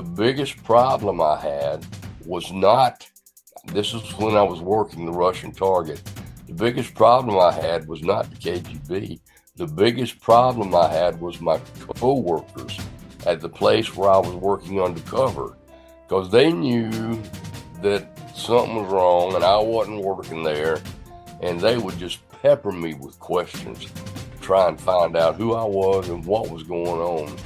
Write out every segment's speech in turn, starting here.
The biggest problem I had was not, this is when I was working the Russian target. The biggest problem I had was not the KGB. The biggest problem I had was my co-workers at the place where I was working undercover, because they knew that something was wrong and I wasn't working there, and they would just pepper me with questions to try and find out who I was and what was going on.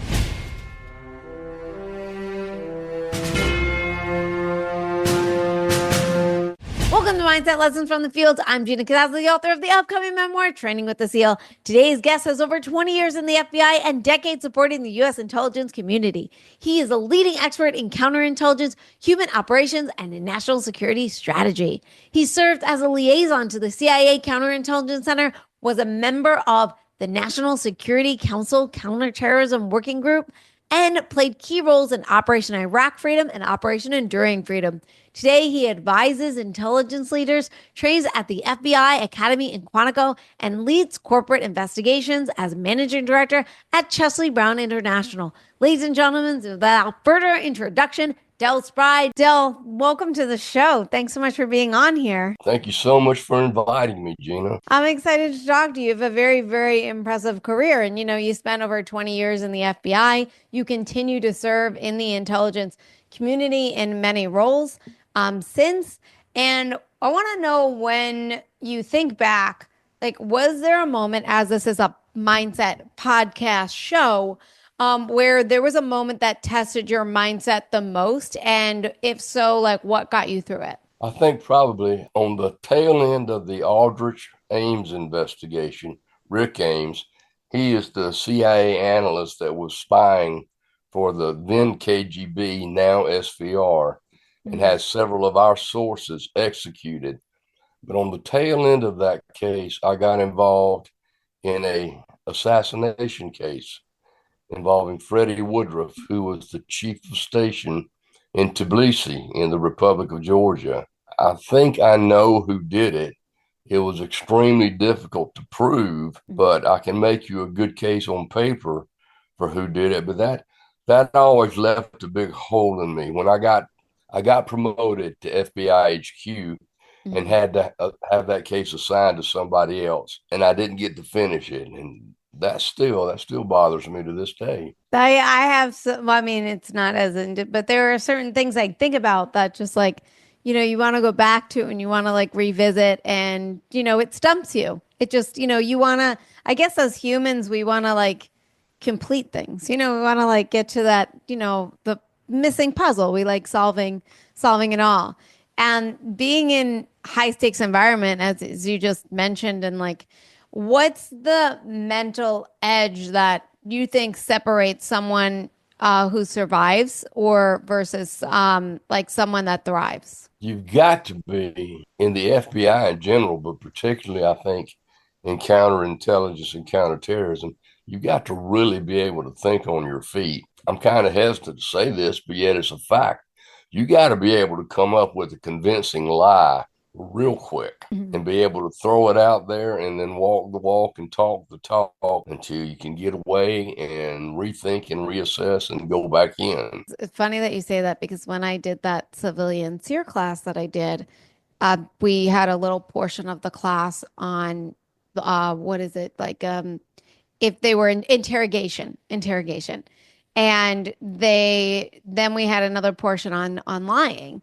Welcome to Mindset Lessons from the Field. I'm Gina Kazazza, the author of the upcoming memoir, Training with the SEAL. Today's guest has over 20 years in the FBI and decades supporting the U.S. intelligence community. He is a leading expert in counterintelligence, human operations, and in national security strategy. He served as a liaison to the CIA Counterintelligence Center, was a member of the National Security Council Counterterrorism Working Group, and played key roles in Operation Iraq Freedom and Operation Enduring Freedom. Today, he advises intelligence leaders, trains at the FBI Academy in Quantico, and leads corporate investigations as managing director at Chesley Brown International. Ladies and gentlemen, without further introduction, Del Spry. Del, welcome to the show. Thanks so much for being on here. Thank you so much for inviting me, Gina. I'm excited to talk to you. You have a very, very impressive career. And, you spent over 20 years in the FBI. You continue to serve in the intelligence community in many roles since. And I want to know, when you think back, was there a moment, as this is a mindset podcast show, where there was a moment that tested your mindset the most? And if so, what got you through it? I think probably on the tail end of the Aldrich Ames investigation, Rick Ames, he is the CIA analyst that was spying for the then KGB, now SVR, and has several of our sources executed. But on the tail end of that case, I got involved in a assassination case involving Freddie Woodruff, who was the chief of station in Tbilisi in the Republic of Georgia. I think I know who did it. It was extremely difficult to prove, but I can make you a good case on paper for who did it. But that always left a big hole in me. When I got promoted to FBI HQ and had to have that case assigned to somebody else, and I didn't get to finish it. And that still bothers me to this day. I have some, it's not as but there are certain things I think about that just you want to go back to and you want to revisit, and it stumps you. It just, you want to, I guess as humans, we want to complete things. We want to get to that, the missing puzzle. We like solving it all. And being in high stakes environment, as you just mentioned, and what's the mental edge that you think separates someone who survives or versus someone that thrives? You've got to be, in the FBI in general, but particularly I think in counterintelligence and counterterrorism, you've got to really be able to think on your feet. I'm kind of hesitant to say this, but yet it's a fact. You got to be able to come up with a convincing lie real quick and be able to throw it out there and then walk the walk and talk the talk until you can get away and rethink and reassess and go back in. It's funny that you say that, because when I did that civilian SEER class that I did, we had a little portion of the class on if they were in interrogation. And then we had another portion on lying.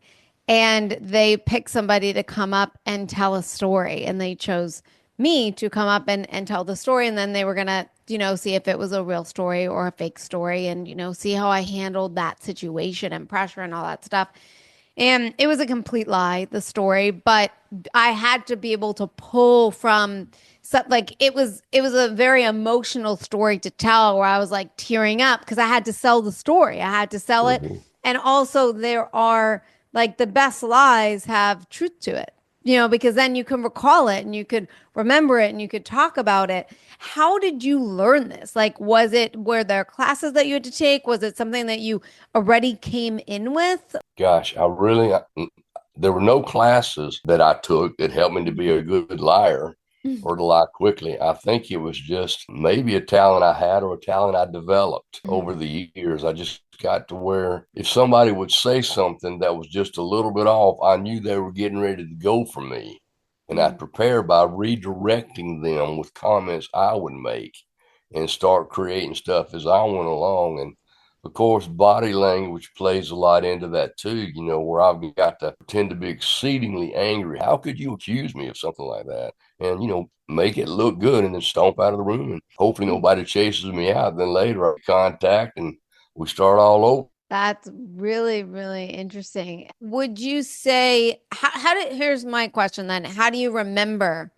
And they picked somebody to come up and tell a story. And they chose me to come up and tell the story. And then they were going to, see if it was a real story or a fake story, and, see how I handled that situation and pressure and all that stuff. And it was a complete lie, the story, but I had to be able to pull from it was a very emotional story to tell, where I was tearing up because I had to sell the story. I had to sell it. And also there are the best lies have truth to it, because then you can recall it and you could remember it and you could talk about it. How did you learn this? Were there classes that you had to take? Was it something that you already came in with? Gosh, there were no classes that I took that helped me to be a good liar. or to lie quickly. I think it was just maybe a talent I had or a talent I developed over the years. I just got to where if somebody would say something that was just a little bit off, I knew they were getting ready to go for me. And I'd prepare by redirecting them with comments I would make and start creating stuff as I went along. And of course, body language plays a lot into that too, where I've got to pretend to be exceedingly angry. How could you accuse me of something like that? And, make it look good and then stomp out of the room. And hopefully nobody chases me out. Then later I contact and we start all over. That's really, really interesting. Would you say, here's my question then. How do you remember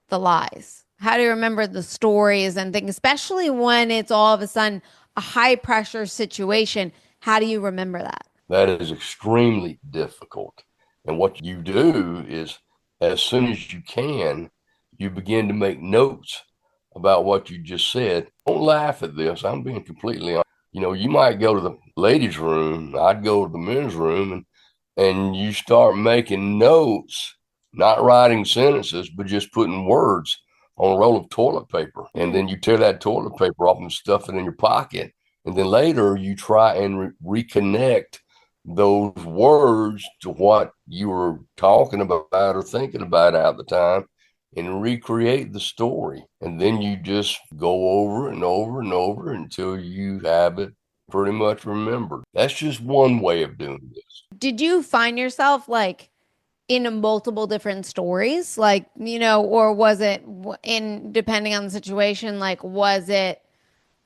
the lies? How do you remember the stories and things, especially when it's all of a sudden a high pressure situation? How do you remember that? That is extremely difficult. And what you do is, as soon as you can, you begin to make notes about what you just said. Don't laugh at this. I'm being completely honest. You might go to the ladies' room. I'd go to the men's room and you start making notes, not writing sentences, but just putting words on a roll of toilet paper. And then you tear that toilet paper off and stuff it in your pocket. And then later you try and reconnect those words to what you were talking about or thinking about at the time and recreate the story. And then you just go over and over and over until you have it pretty much remembered. That's just one way of doing this. Did you find yourself like in multiple different stories? Like, or was it depending on the situation, like, was it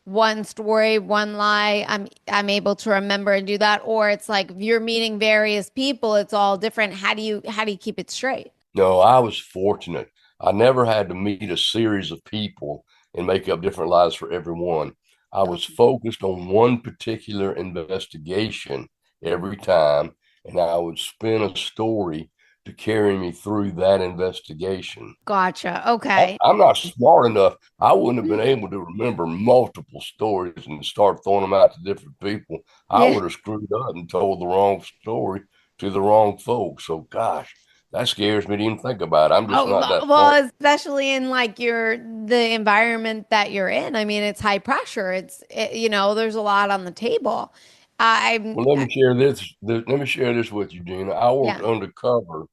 one story, one lie, I'm able to remember and do that, or it's like if you're meeting various people, it's all different. How do you keep it straight? No, I was fortunate. I never had to meet a series of people and make up different lies for everyone. I was Okay. focused on one particular investigation every time, and I would spin a story to carry me through that investigation. Gotcha. Okay. I'm not smart enough. I wouldn't have been able to remember multiple stories and start throwing them out to different people. I Yeah. would have screwed up and told the wrong story to the wrong folks. So, gosh, that scares me to even think about it. I'm just Oh, not that smart. well, especially in like the environment that you're in. I mean, it's high pressure. There's a lot on the table. I'm, Well, let me share this. Let me share this with you, Gina. I worked yeah. undercover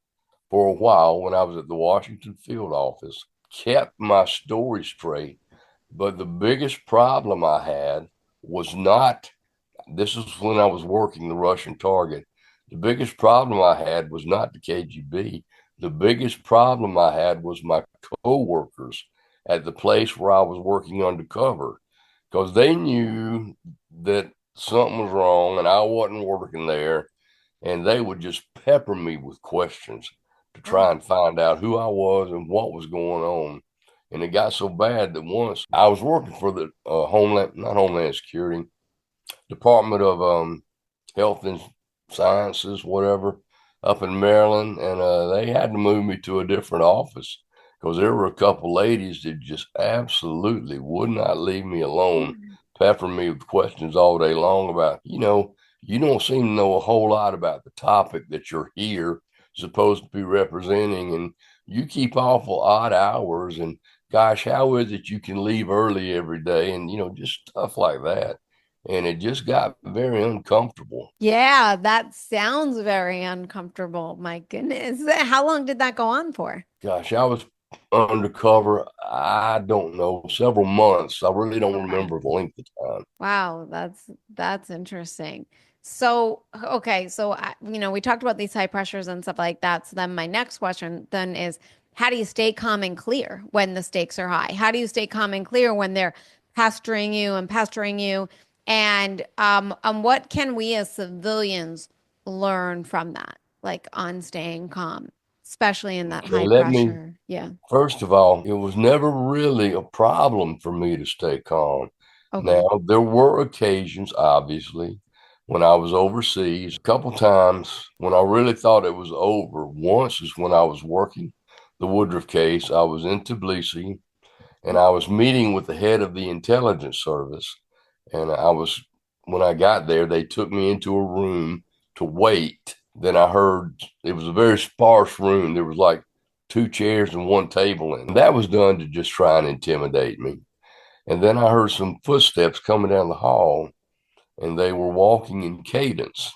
for a while when I was at the Washington field office, kept my story straight. But the biggest problem I had was not, this is when I was working the Russian target. The biggest problem I had was not the KGB. The biggest problem I had was my coworkers at the place where I was working undercover because they knew that something was wrong and I wasn't working there. And they would just pepper me with questions to Oh, try and find out who I was and what was going on. And it got so bad that once I was working for the not Homeland Security, Department of Health and Sciences, whatever, up in Maryland, and they had to move me to a different office because there were a couple ladies that just absolutely would not leave me alone, peppering me with questions all day long about, you don't seem to know a whole lot about the topic that you're here supposed to be representing, and you keep awful odd hours, and gosh, how is it you can leave early every day, and just stuff like that. And it just got very uncomfortable. yeah, that sounds very uncomfortable. My goodness. How long did that go on for? Gosh, I was undercover, I don't know, several months. I really don't Okay. remember the length of time. Wow, that's interesting. So, okay, so we talked about these high pressures and stuff like that. So then my next question then is, how do you stay calm and clear when the stakes are high? How do you stay calm and clear when they're pestering you and pestering you? And what can we as civilians learn from that, like on staying calm, especially in that Okay, high let me, pressure? Yeah. first of all, it was never really a problem for me to stay calm. Okay. Now, there were occasions, obviously, when I was overseas, a couple times when I really thought it was over. Once is when I was working the Woodruff case. I was in Tbilisi and I was meeting with the head of the intelligence service. And when I got there, they took me into a room to wait. Then I heard it was a very sparse room. There was like two chairs and one table in. That was done to just try and intimidate me. And then I heard some footsteps coming down the hall, and they were walking in cadence.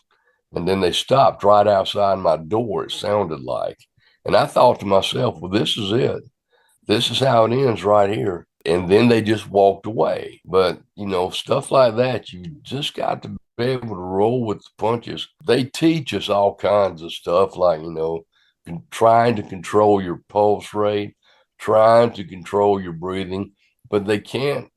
And then they stopped right outside my door, it sounded like. And I thought to myself, well, this is it. This is how it ends right here. And then they just walked away. But, stuff like that, you just got to be able to roll with the punches. They teach us all kinds of stuff like, trying to control your pulse rate, trying to control your breathing, but they can't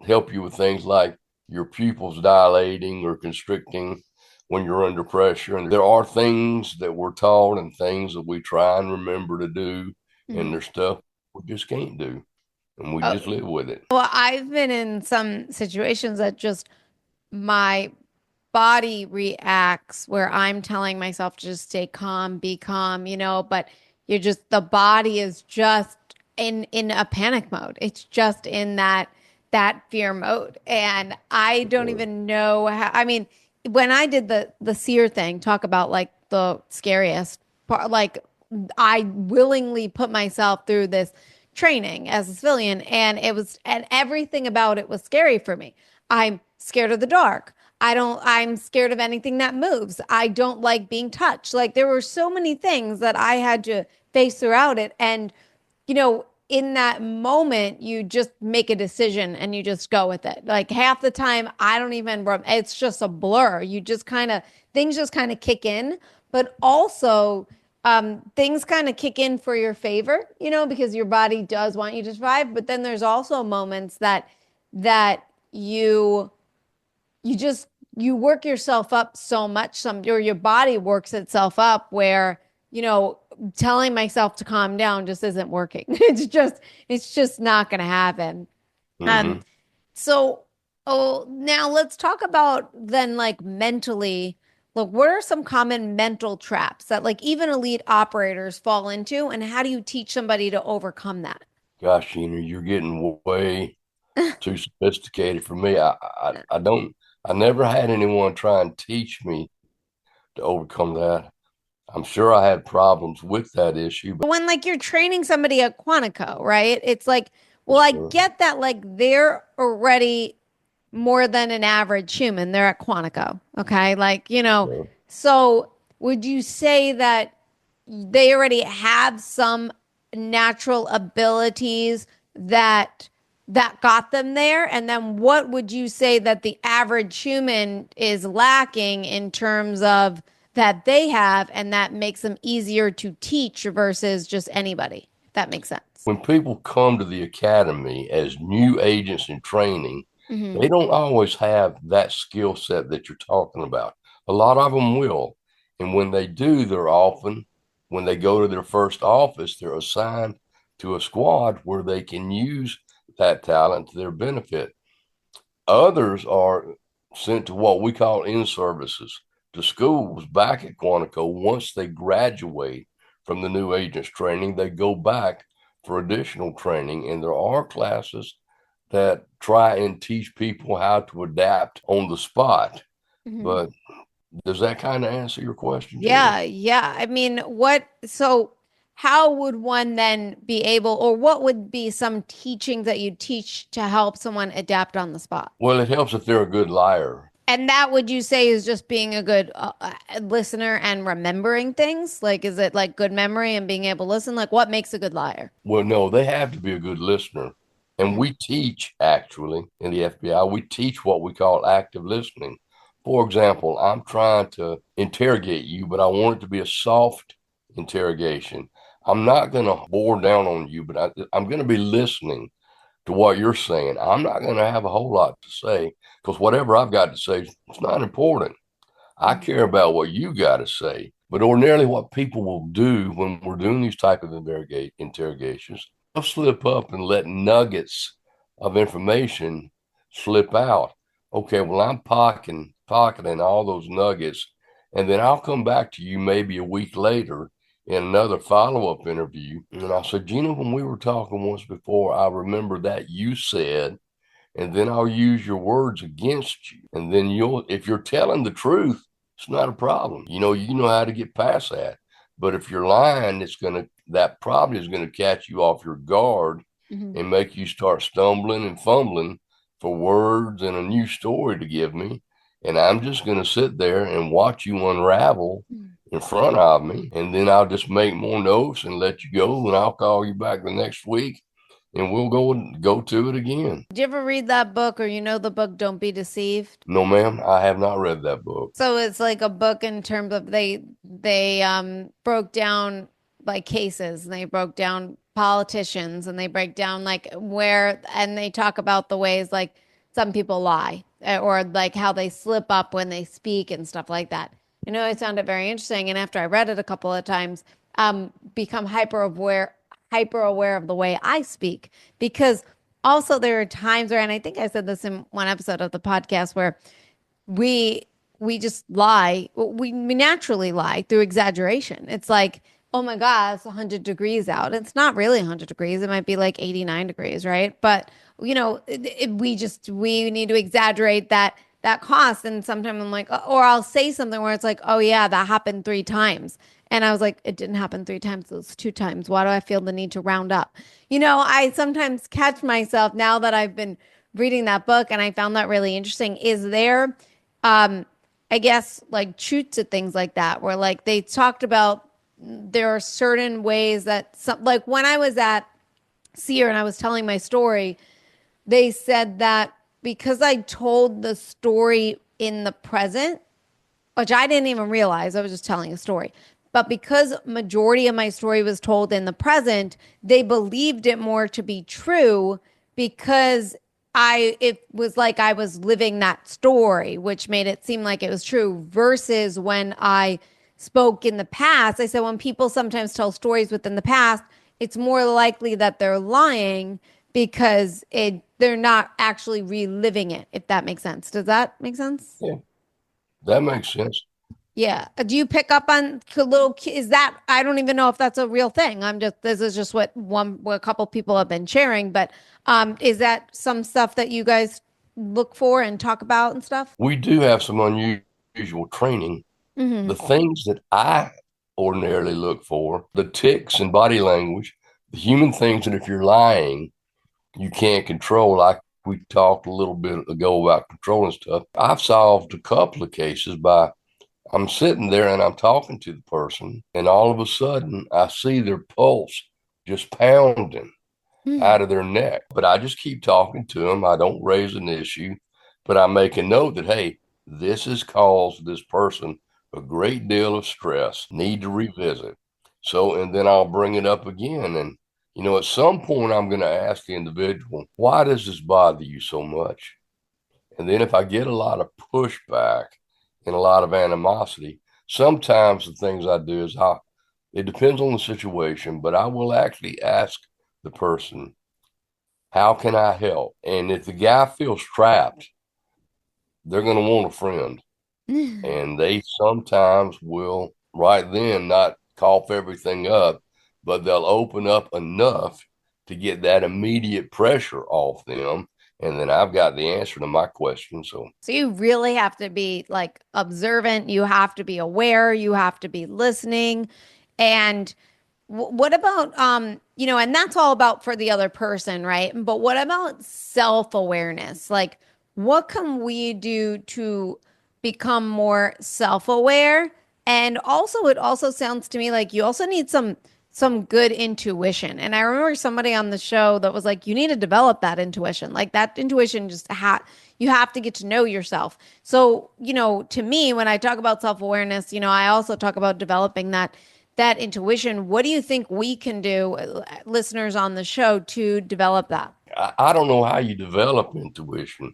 help you with things like your pupils dilating or constricting when you're under pressure. And there are things that we're taught and things that we try and remember to do, and there's stuff we just can't do, and we just live with it. Well, I've been in some situations that just my body reacts where I'm telling myself to just stay calm, be calm, but the body is just in a panic mode. It's just in that fear mode. And I don't even know how, I mean, when I did the SEER thing, talk about like the scariest part, like I willingly put myself through this training as a civilian, and everything about it was scary for me. I'm scared of the dark. I'm scared of anything that moves. I don't like being touched. Like there were so many things that I had to face throughout it. And, in that moment, you just make a decision and you just go with it. Like half the time, I don't even, it's just a blur. Things just kind of kick in, but also, things kind of kick in for your favor, because your body does want you to survive. But then there's also moments that you work yourself up so much, or your body works itself up where, telling myself to calm down just isn't working. It's just not going to happen. Mm-hmm. So, now let's talk about then like mentally, look, what are some common mental traps that like even elite operators fall into, and how do you teach somebody to overcome that? Gosh, you're getting way too sophisticated for me. I never had anyone try and teach me to overcome that. I'm sure I had problems with that issue, but When like you're training somebody at Quantico, right? It's like, well, I get that like they're already more than an average human. They're at Quantico. Okay. Like, so would you say that they already have some natural abilities that got them there? And then what would you say that the average human is lacking in terms of that they have and that makes them easier to teach versus just anybody? If that makes sense. when people come to the academy as new agents in training, Hmm. they don't always have that skill set that you're talking about. A lot of them will. And when they do, they're often, when they go to their first office, they're assigned to a squad where they can use that talent to their benefit. Others are sent to what we call in services to schools back at Quantico. Once they graduate from the new agents training, they go back for additional training. And there are classes that try and teach people how to adapt on the spot. Hmm. But does that kind of answer your question, Gina? Yeah, yeah. I mean, how would one then be able, or what would be some teaching that you teach to help someone adapt on the spot? Well, it helps if they're a good liar. And that would you say is just being a good listener and remembering things? Like, is it like good memory and being able to listen? Like, what makes a good liar? Well, no, they have to be a good listener. And Mhm. we teach, actually, in the FBI, we teach what we call active listening. For example, I'm trying to interrogate you, but I want it to be a soft interrogation. I'm not going to bore down on you, but I'm going to be listening to what you're saying. I'm not going to have a whole lot to say because whatever I've got to say, it's not important. I care about what you got to say. But ordinarily, what people will do when we're doing these type of interrogations, they'll slip up and let nuggets of information slip out. Okay, well, I'm pocketing all those nuggets, and then I'll come back to you maybe a week later in another follow-up interview, and I said, Gina, when we were talking once before, I remember that you said, and then I'll use your words against you. And then if you're telling the truth, it's not a problem. You know how to get past that. But if you're lying, that probably is going to catch you off your guard Mhm. and make you start stumbling and fumbling for words and a new story to give me. And I'm just going to sit there and watch you unravel in front of me. And then I'll just make more notes and let you go. And I'll call you back the next week and we'll go to it again. Did you ever read that book, or the book Don't Be Deceived? No, ma'am, I have not read that book. So it's like a book in terms of they broke down like cases, and they broke down politicians, and they break down like where, and they talk about the ways like some people lie, or like how they slip up when they speak and stuff like that. I found it very interesting, and after I read it a couple of times, become hyper aware of the way I speak, because also there are times where, and I think I said this in one episode of the podcast, where we we just lie. We naturally lie through exaggeration. It's like, oh my God, it's 100 degrees out. It's not really 100 degrees. It might be like 89 degrees, right? But we need to exaggerate that cost. And sometimes I'm like, or I'll say something where it's like, oh yeah, that happened 3 times. And I was like, it didn't happen 3 times, it was 2 times. Why do I feel the need to round up? I sometimes catch myself now that I've been reading that book, and I found that really interesting. Is there um I guess like truth to things like that, where like they talked about there are certain ways that some, like when I was at Sear and I was telling my story, they said that because I told the story in the present, which I didn't even realize, I was just telling a story. But because majority of my story was told in the present, they believed it more to be true, because it was like I was living that story, which made it seem like it was true, versus when I spoke in the past. I said when people sometimes tell stories within the past, it's more likely that they're lying, because they're not actually reliving it, if that makes sense. Does that make sense? Yeah, that makes sense. Yeah. Do you pick up on is that, I don't even know if that's a real thing. This is just what a couple people have been sharing, but is that some stuff that you guys look for and talk about and stuff? We do have some unusual training. Hmm. The things that I ordinarily look for, the ticks and body language, the human things that if you're lying, you can't control, like we talked a little bit ago about controlling stuff. I've solved a couple of cases by I'm sitting there and I'm talking to the person, and all of a sudden I see their pulse just pounding out of their neck. But I just keep talking to them. I don't raise an issue, but I make a note that, hey, this has caused this person a great deal of stress, need to revisit. So, and then I'll bring it up again. And, at some point, I'm going to ask the individual, why does this bother you so much? And then if I get a lot of pushback and a lot of animosity, sometimes the things I do is it depends on the situation, but I will actually ask the person, how can I help? And if the guy feels trapped, they're going to want a friend. And they sometimes will, right then, not cough everything up, but they'll open up enough to get that immediate pressure off them. And then I've got the answer to my question. So, So you really have to be like observant. You have to be aware. You have to be listening. And what about and that's all about for the other person, right? But what about self-awareness? Like, what can we do to become more self-aware? And also, it also sounds to me like you also need some good intuition. And I remember somebody on the show that was like, you need to develop that intuition. Like that intuition you have to get to know yourself. So, to me, when I talk about self-awareness, I also talk about developing that intuition. What do you think we can do, listeners on the show, to develop that? I don't know how you develop intuition.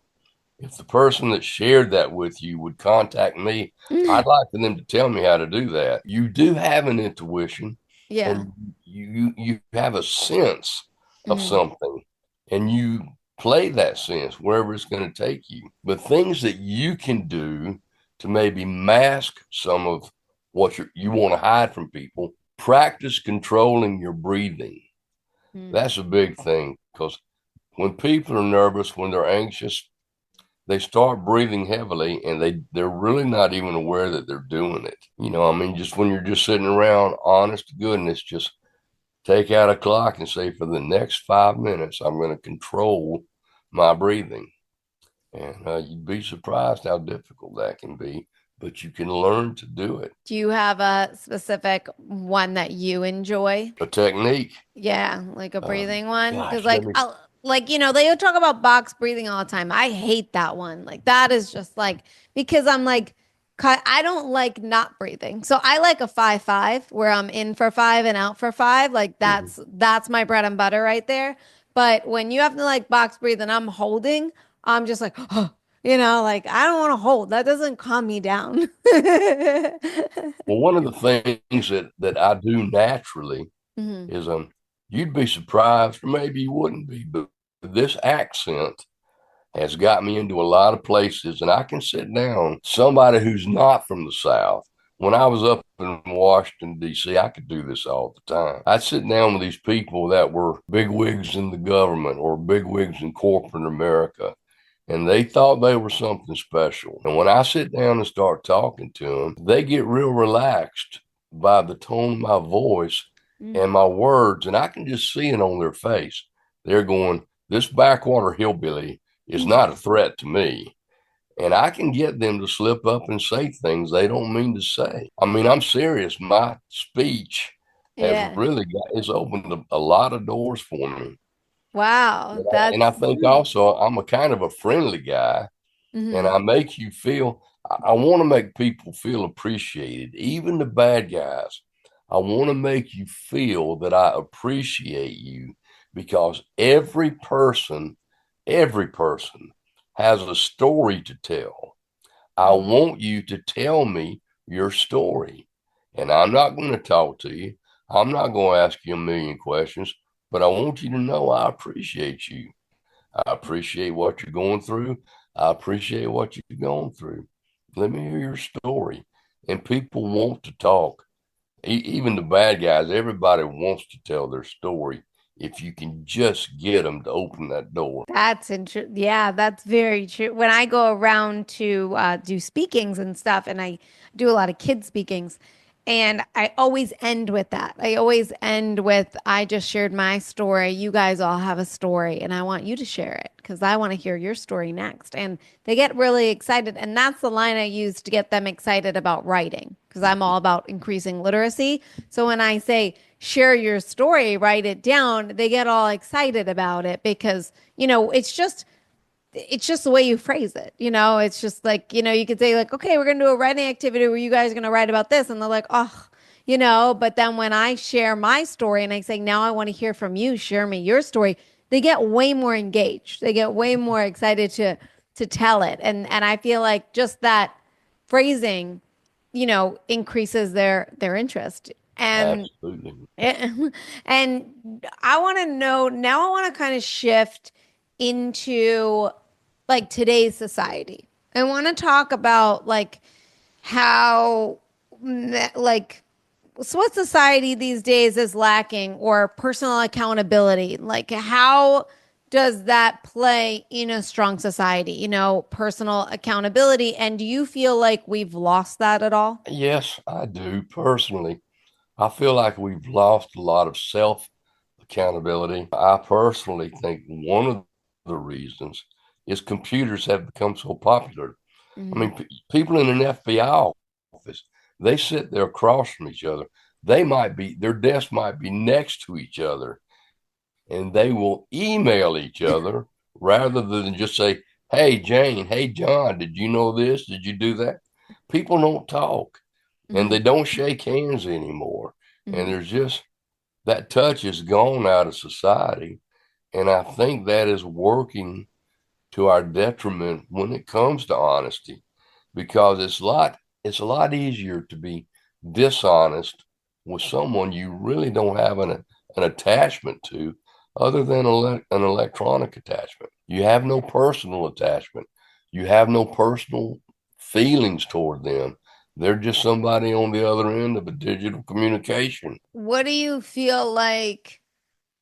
If the person that shared that with you would contact me, I'd like for them to tell me how to do that. You do have an intuition, Yeah. and you have a sense of Mhm. something, and you play that sense wherever it's going to take you. But things that you can do to maybe mask some of what you want to hide from people, practice controlling your breathing. Mhm. That's a big thing, because when people are nervous, when they're anxious, they start breathing heavily and they're really not even aware that they're doing it. I mean, just when you're just sitting around, honest to goodness, just take out a clock and say, for the next 5 minutes, I'm going to control my breathing. And you'd be surprised how difficult that can be, but you can learn to do it. Do you have a specific one that you enjoy? A technique. Yeah, like a Um, breathing one. Because gosh, let me. they talk about box breathing all the time. I hate that one. Like that is just like because I'm like I don't like not breathing. So I like a 5-5 where I'm in for five and out for five. Like Mhm. that's my bread and butter right there. But when you have to like box breathe and I'm holding, I'm just like, like I don't want to hold. That doesn't calm me down. Well, one of the things that I do naturally Mhm. is you'd be surprised, or maybe you wouldn't be, but this accent has got me into a lot of places, and I can sit down. Somebody who's not from the South. When I was up in Washington, D.C., I could do this all the time. I'd sit down with these people that were bigwigs in the government or bigwigs in corporate America, and they thought they were something special. And when I sit down and start talking to them, they get real relaxed by the tone of my voice Mm. and my words, and I can just see it on their face. They're going, "This backwater hillbilly is not a threat to me." And I can get them to slip up and say things they don't mean to say. I mean, I'm serious. My speech has Yeah. really it's opened a lot of doors for me. Wow. And I That's think also I'm a kind of a friendly guy, and mhm. I make you feel, I want to make people feel appreciated, even the bad guys. I want to make you feel that I appreciate you because every person has a story to tell. I Mhm. want you to tell me your story. And I'm not going to talk to you. I'm not going to ask you a million questions, but I want you to know I appreciate you. I appreciate what you're going through. I appreciate what you're going through. Let me hear your story. And people want to talk. Even the bad guys, everybody wants to tell their story if you can just get them to open that door. That's interesting. Yeah, that's very true. When I go around to do speakings and stuff, and I do a lot of kid speakings, and I always end with that. I always end with, I just shared my story. You guys all have a story, and I want you to share it because I want to hear your story next. And they get really excited. And that's the line I use to get them excited about writing because I'm all about increasing literacy. So when I say, share your story, write it down, they get all excited about it because, it's just the way you phrase it. It's just like, you could say like, okay, we're going to do a writing activity where you guys are going to write about this. And they're like, oh, but then when I share my story and I say, now I want to hear from you, share me your story, they get way more engaged. They get way more excited to tell it. And I feel like just that phrasing, increases their interest. And Absolutely. and I want to know now, I want to kind of shift into like today's society. I want to talk about like how like so what society these days is lacking or personal accountability. Like how does that play in a strong society? Personal accountability. And do you feel like we've lost that at all? Yes, I do personally. I feel like we've lost a lot of self accountability. I personally think one of the reasons is computers have become so popular. I Mhm. mean, people in an FBI office, they sit there across from each other. Their desks might be next to each other, and they will email each other rather than just say, "Hey, Jane, hey, John, did you know this? Did you do that?" People don't talk and they Mhm. don't shake hands anymore. And Mhm. there's just that touch is gone out of society. And I think that is working to our detriment when it comes to honesty because it's a lot easier to be dishonest with someone you really don't have an attachment to other than an electronic attachment. You have no personal attachment. You have no personal feelings toward them. They're just somebody on the other end of a digital communication. What do you feel like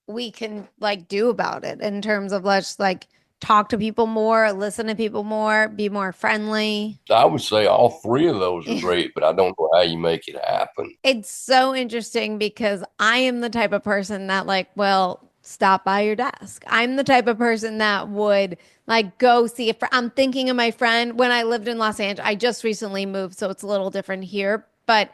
we can like do about it in terms of let's like talk to people more, listen to people more, be more friendly? I would say all three of those are great, but I don't know how you make it happen. It's so interesting because I am the type of person that like, well, stop by your desk. I'm the type of person that would like go see if I'm thinking of my friend when I lived in Los Angeles. I just recently moved, so it's a little different here. But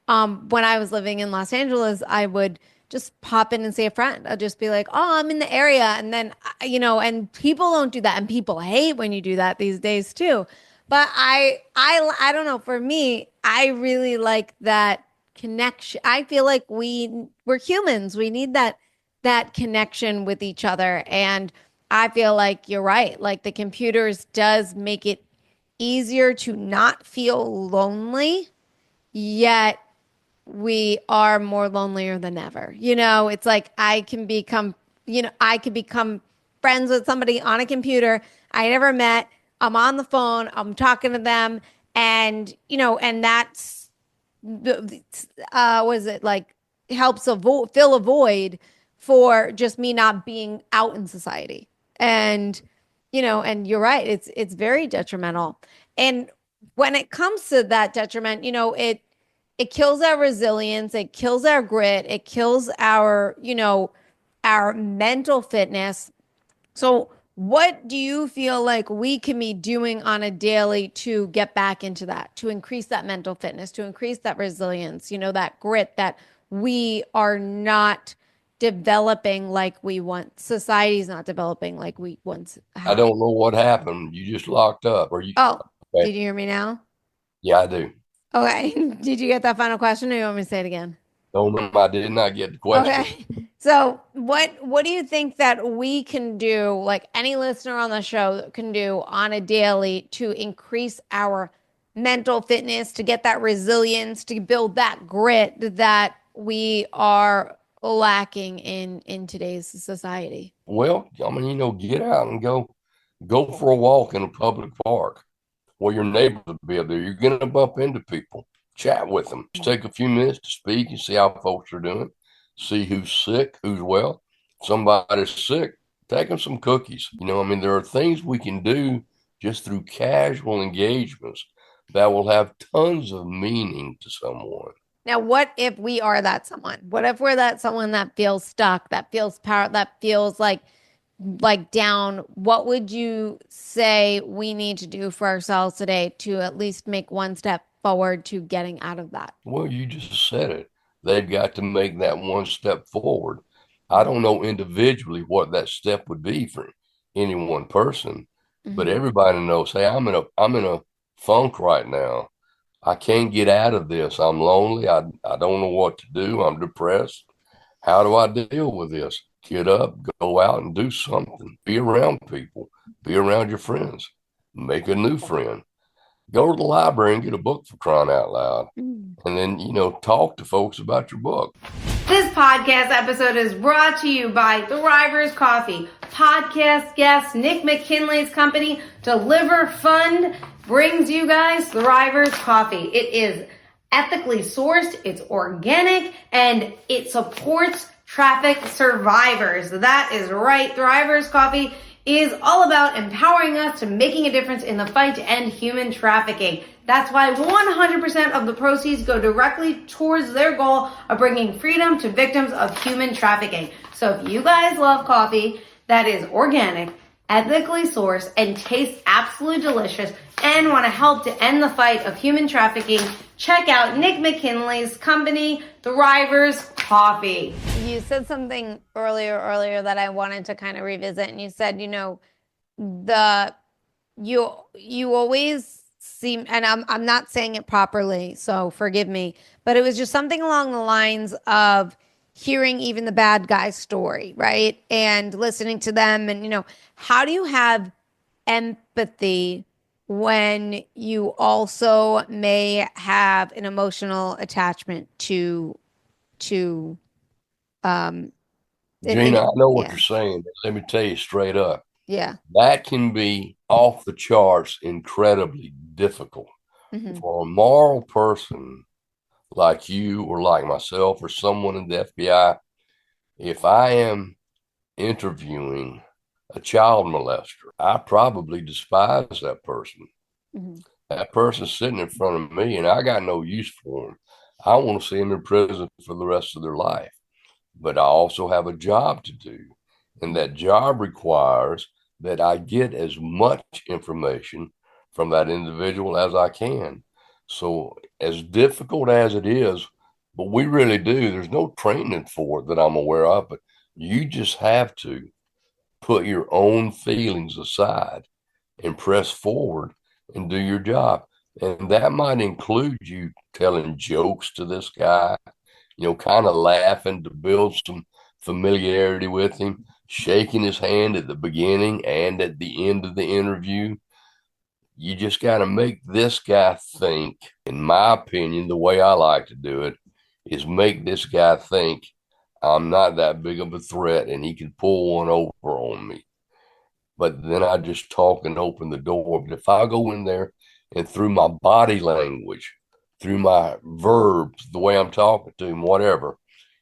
when I was living in Los Angeles, I would just pop in and see a friend. I'll just be like, "Oh, I'm in the area," and then and people don't do that, and people hate when you do that these days too. But I don't know. For me, I really like that connection. I feel like we're humans. We need that connection with each other. And I feel like you're right. Like the computers does make it easier to not feel lonely, yet we are more lonelier than ever. It's like I could become friends with somebody on a computer I never met. I'm on the phone, I'm talking to them, and that's was it like helps fill a void for just me not being out in society. And and you're right, it's very detrimental. And when it comes to that detriment, it kills our resilience, it kills our grit, it kills our mental fitness. So what do you feel like we can be doing on a daily to get back into that, to increase that mental fitness, to increase that resilience, that grit that we are not developing like we want? Society's not developing like we once I have. don't know what happened. You just locked up, or you? Oh, Okay. did you hear me now? Yeah, I do. Okay. Did you get that final question or you want me to say it again? No, ma'am, I did not get the question. Okay. So what do you think that we can do, like any listener on the show can do on a daily to increase our mental fitness, to get that resilience, to build that grit that we are lacking in today's society? Well, I mean, get out and go for a walk in a public park where your neighbors will be up there. You're going to bump into people, chat with them. Just take a few minutes to speak and see how folks are doing, see who's sick, who's well. If somebody's sick, take them some cookies. I mean, there are things we can do just through casual engagements that will have tons of meaning to someone. Now, what if we are that someone? What if we're that someone that feels stuck, that feels power, that feels like down? What would you say we need to do for ourselves today to at least make one step forward to getting out of that? Well, you just said it. They've got to make that one step forward. I don't know individually what that step would be for any one person, but Mhm. everybody knows, hey, I'm in a funk right now. I can't get out of this. I'm lonely. I don't know what to do. I'm depressed. How do I deal with this? Get up, go out and do something. Be around people. Be around your friends. Make a new friend. Go to the library and get a book, for crying out loud. Mm. And then, talk to folks about your book. This podcast episode is brought to you by Thrivers Coffee. Podcast guest Nick McKinley's company, Deliver Fund, brings you guys Thrivers Coffee. It is ethically sourced, it's organic, and it supports traffic survivors. That is right. Thrivers Coffee is all about empowering us to making a difference in the fight to end human trafficking. That's why 100% of the proceeds go directly towards their goal of bringing freedom to victims of human trafficking. So if you guys love coffee that is organic, ethically sourced, and tastes absolutely delicious, and want to help to end the fight of human trafficking, check out Nick McKinley's company, Thrivers Coffee. You said something earlier that I wanted to kind of revisit, and you said, the you always seem, and I'm not saying it properly, so forgive me, but it was just something along the lines of hearing even the bad guy's story, right? And listening to them, and how do you have empathy when you also may have an emotional attachment to um Gina, I know what yeah, you're saying. Let me tell you straight up. yeah. That can be off the charts incredibly difficult Hmm. for a moral person like you or like myself or someone in the FBI. If I am interviewing a child molester. I probably despise that person. Mhm. That person's sitting in front of me and I got no use for them. I want to see them in prison for the rest of their life. But I also have a job to do. And that job requires that I get as much information from that individual as I can. So, as difficult as it is, but we really do, there's no training for it that I'm aware of, but you just have to put your own feelings aside and press forward and do your job. And that might include you telling jokes to this guy, kind of laughing to build some familiarity with him, shaking his hand at the beginning and at the end of the interview. You just got to make this guy think. In my opinion, the way I like to do it is make this guy think I'm not that big of a threat and he can pull one over on me. But then I just talk and open the door. But if I go in there and through my body language, through my verbs, the way I'm talking to him, whatever,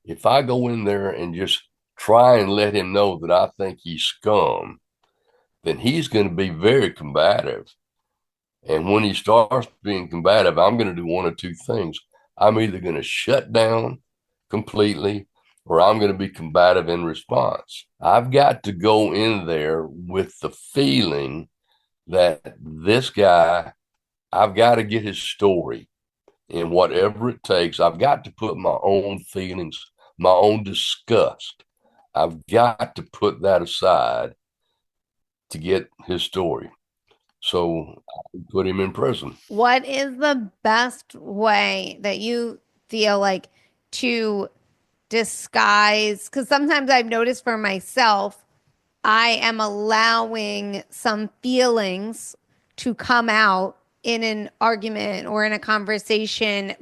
if I go in there and just try and let him know that I think he's scum, then he's going to be very combative. And when he starts being combative, I'm going to do one of two things. I'm either going to shut down completely or I'm going to be combative in response. I've got to go in there with the feeling that this guy, I've got to get his story. And whatever it takes, I've got to put my own feelings, my own disgust. I've got to put that aside to get his story. So I put him in prison. What is the best way that you feel like to disguise? Because sometimes I've noticed for myself, I am allowing some feelings to come out in an argument or in a conversation,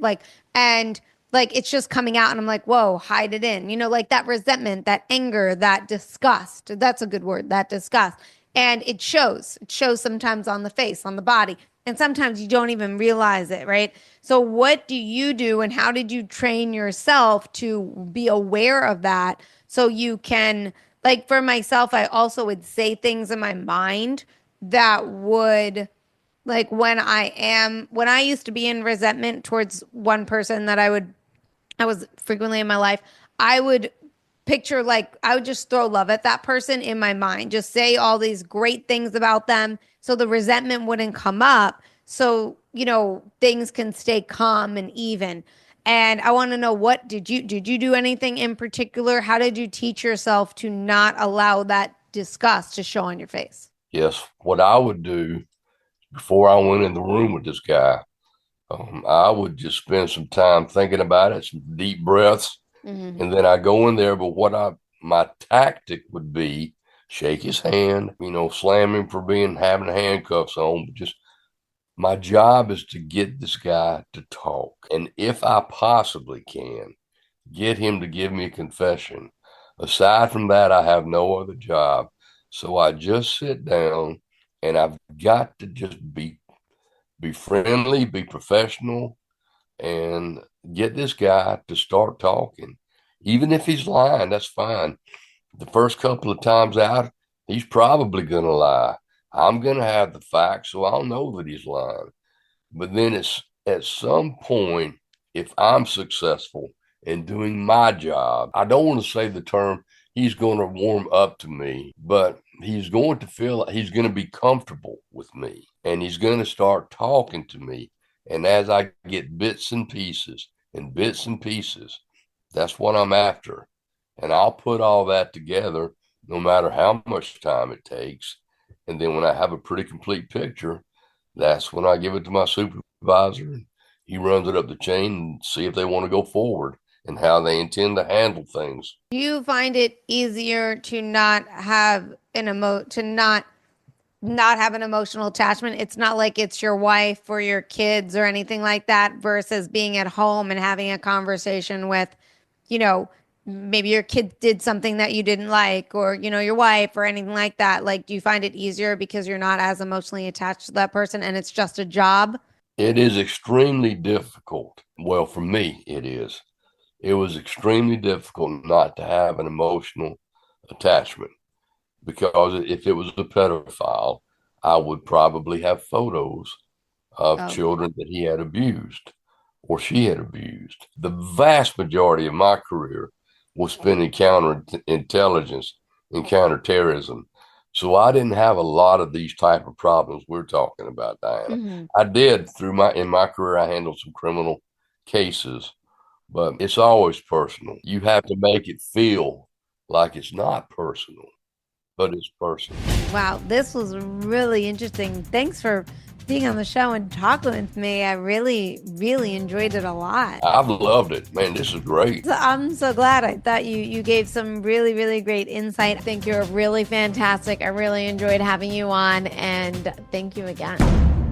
and it's just coming out, and I'm like, whoa, hide it in, like that resentment, that anger, that disgust. That's a good word, that disgust. And it shows sometimes on the face, on the body, and sometimes you don't even realize it, right? So what do you do, and how did you train yourself to be aware of that so you can, like, for myself, I also would say things in my mind that would, like, when I used to be in resentment towards one person that I was frequently in my life, I would picture, like, I would just throw love at that person in my mind, just say all these great things about them so the resentment wouldn't come up. So, things can stay calm and even. And I want to know, what did you do anything in particular? How did you teach yourself to not allow that disgust to show on your face? Yes, what I would do before I went in the room with this guy, I would just spend some time thinking about it, some deep breaths, Mm-hmm. and then I go in there. But my tactic would be shake his hand, slam him for having handcuffs on. But just my job is to get this guy to talk, and if I possibly can, get him to give me a confession. Aside from that, I have no other job. So I just sit down and I've got to just be friendly, be professional, and get this guy to start talking. Even if he's lying, that's fine. The first couple of times out, he's probably going to lie. I'm going to have the facts, so I'll know that he's lying. But then it's at some point, if I'm successful in doing my job, I don't want to say the term he's going to warm up to me, but he's going to feel he's going to be comfortable with me and he's going to start talking to me. And as I get bits and pieces and bits and pieces, that's what I'm after. And I'll put all that together no matter how much time it takes. And then when I have a pretty complete picture, that's when I give it to my supervisor and he runs it up the chain and see if they want to go forward and how they intend to handle things. Do you find it easier to not have not have an emotional attachment? It's not like it's your wife or your kids or anything like that, versus being at home and having a conversation with, maybe your kid did something that you didn't like, or, your wife or anything like that. Like, do you find it easier because you're not as emotionally attached to that person and it's just a job? It is extremely difficult. Well, for me, it is. It was extremely difficult not to have an emotional attachment because if it was a pedophile, I would probably have photos of Oh. children that he had abused or she had abused. The vast majority of my career was spent in counterintelligence and counterterrorism. So I didn't have a lot of these type of problems we're talking about, Diana. Mhm. I did in my career, I handled some criminal cases, but it's always personal. You have to make it feel like it's not personal, but it's personal. Wow, this was really interesting. Thanks for being on the show and talking with me. I really, really enjoyed it a lot. I've loved it. Man, this is great. So I'm so glad. I thought you gave some really, really great insight. I think you're really fantastic. I really enjoyed having you on, and thank you again.